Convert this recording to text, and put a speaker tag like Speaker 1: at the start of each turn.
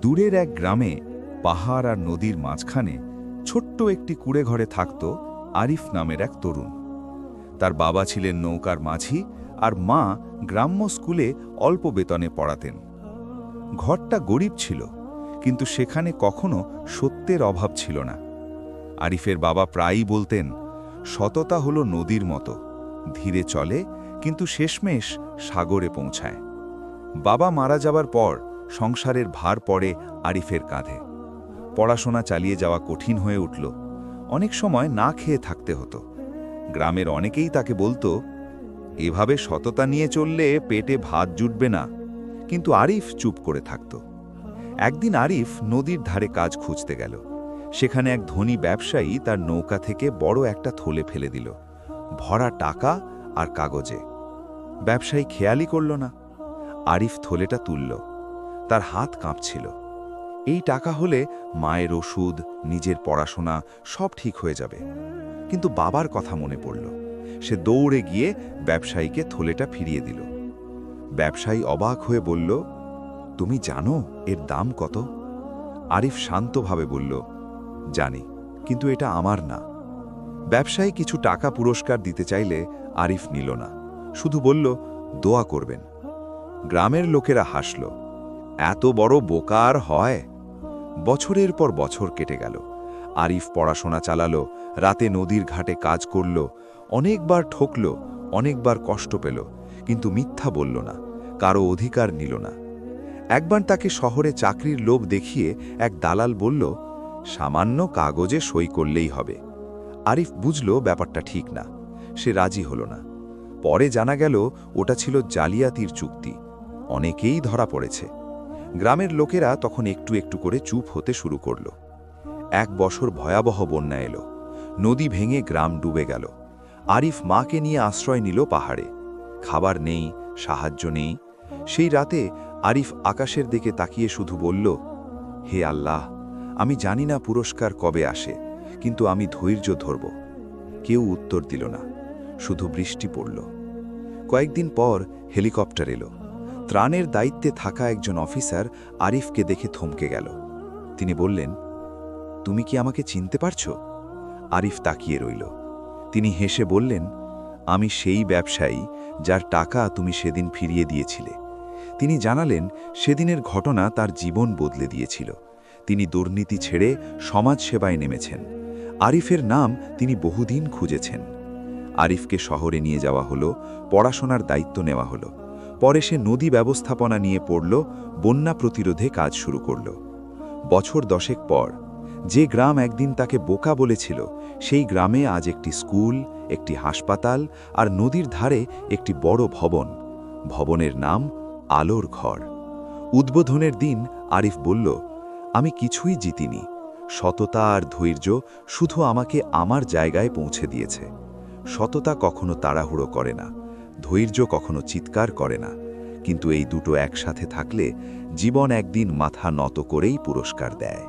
Speaker 1: দূরের এক গ্রামে পাহাড় আর নদীর মাঝখানে ছোট্ট একটি কুঁড়েঘরে থাকত আরিফ নামের এক তরুণ। তার বাবা ছিলেন নৌকার মাঝি আর মা গ্রাম্য স্কুলে অল্প বেতনে পড়াতেন। ঘরটা গরিব ছিল, কিন্তু সেখানে কখনো সত্যের অভাব ছিল না। আরিফের বাবা প্রায়ই বলতেন, সততা হলো নদীর মতো, ধীরে চলে কিন্তু শেষমেশ সাগরে পৌঁছায়। বাবা মারা যাবার পর সংসারের ভার পড়ে আরিফের কাঁধে। পড়াশোনা চালিয়ে যাওয়া কঠিন হয়ে উঠল। অনেক সময় না খেয়ে থাকতে হতো। গ্রামের অনেকেই তাকে বলতো, এভাবে সততা নিয়ে চললে পেটে ভাত জুটবে না। কিন্তু আরিফ চুপ করে থাকত। একদিন আরিফ নদীর ধারে কাজ খুঁজতে গেল। সেখানে এক ধনী ব্যবসায়ী তার নৌকা থেকে বড় একটা থলে ফেলে দিল, ভরা টাকা আর কাগজে। ব্যবসায়ী খেয়ালই করল না। আরিফ থলেটা তুলল। তার হাত কাঁপছিল। এই টাকা হলে মায়ের ওষুধ, নিজের পড়াশোনা সব ঠিক হয়ে যাবে। কিন্তু বাবার কথা মনে পড়ল। সে দৌড়ে গিয়ে ব্যবসায়ীকে থলেটা ফিরিয়ে দিল। ব্যবসায়ী অবাক হয়ে বলল, তুমি জানো এর দাম কত? আরিফ শান্তভাবে বলল, জানি, কিন্তু এটা আমার না। ব্যবসায়ী কিছু টাকা পুরস্কার দিতে চাইলে আরিফ নিল না, শুধু বলল, দোয়া করবেন। গ্রামের লোকেরা হাসল। এত বড় বোকা আর হয়? বছরের পর বছর কেটে গেল। আরিফ পড়াশোনা চালালো, রাতে নদীর ঘাটে কাজ করল, অনেকবার ঠকল, অনেকবার কষ্ট পেল, কিন্তু মিথ্যা বলল না, কারো অধিকার নিল না। একবার তাকে শহরে চাকরির লোভ দেখিয়ে এক দালাল বলল, সামান্য কাগজে সই করলেই হবে। আরিফ বুঝল ব্যাপারটা ঠিক না। সে রাজি হল না। পরে জানা গেল ওটা ছিল জালিয়াতির চুক্তি। অনেকেই ধরা পড়েছে। গ্রামের লোকেরা তখন একটু একটু করে চুপ হতে শুরু করল। এক বছর ভয়াবহ বন্যা এলো। নদী ভেঙে গ্রাম ডুবে গেল। আরিফ মাকে নিয়ে আশ্রয় নিল পাহাড়ে। খাবার নেই, সাহায্য নেই। সেই রাতে আরিফ আকাশের দিকে তাকিয়ে শুধু বলল, হে আল্লাহ, আমি জানি না পুরস্কার কবে আসে, কিন্তু আমি ধৈর্য ধরব। কেউ উত্তর দিল না, শুধু বৃষ্টি পড়ল। কয়েকদিন পর হেলিকপ্টার এলো। ত্রাণের দায়িত্বে থাকা একজন অফিসার আরিফকে দেখে থমকে গেল। তিনি বললেন, তুমি কি আমাকে চিনতে পারছো? আরিফ তাকিয়ে রইল। তিনি হেসে বললেন, আমি সেই ব্যবসায়ী যার টাকা তুমি সেদিন ফিরিয়ে দিয়েছিলে। তিনি জানালেন সেদিনের ঘটনা তার জীবন বদলে দিয়েছিল। তিনি দুর্নীতি ছেড়ে সমাজ সেবায় নেমেছেন। আরিফের নাম তিনি বহুদিন খুঁজেছেন। আরিফকে শহরে নিয়ে যাওয়া হলো, পড়াশোনার দায়িত্ব নেওয়া হলো। পরে সে নদী ব্যবস্থাপনা নিয়ে পড়ল, বন্যা প্রতিরোধে কাজ শুরু করল। বছর 10 পর যে গ্রাম একদিন তাকে বোকা বলেছিল, সেই গ্রামে আজ একটি স্কুল, একটি হাসপাতাল আর নদীর ধারে একটি বড় ভবন। ভবনের নাম আলোর ঘর। উদ্বোধনের দিন আরিফ বলল, আমি কিছুই জিতিনি। সততা আর ধৈর্য শুধু আমাকে আমার জায়গায় পৌঁছে দিয়েছে। সততা কখনো তাড়াহুড়ো করে না, ধৈর্য কখনো চিৎকার করে না, কিন্তু এই দুটো একসাথে থাকলে জীবন একদিন মাথা নত করেই পুরস্কার দেয়।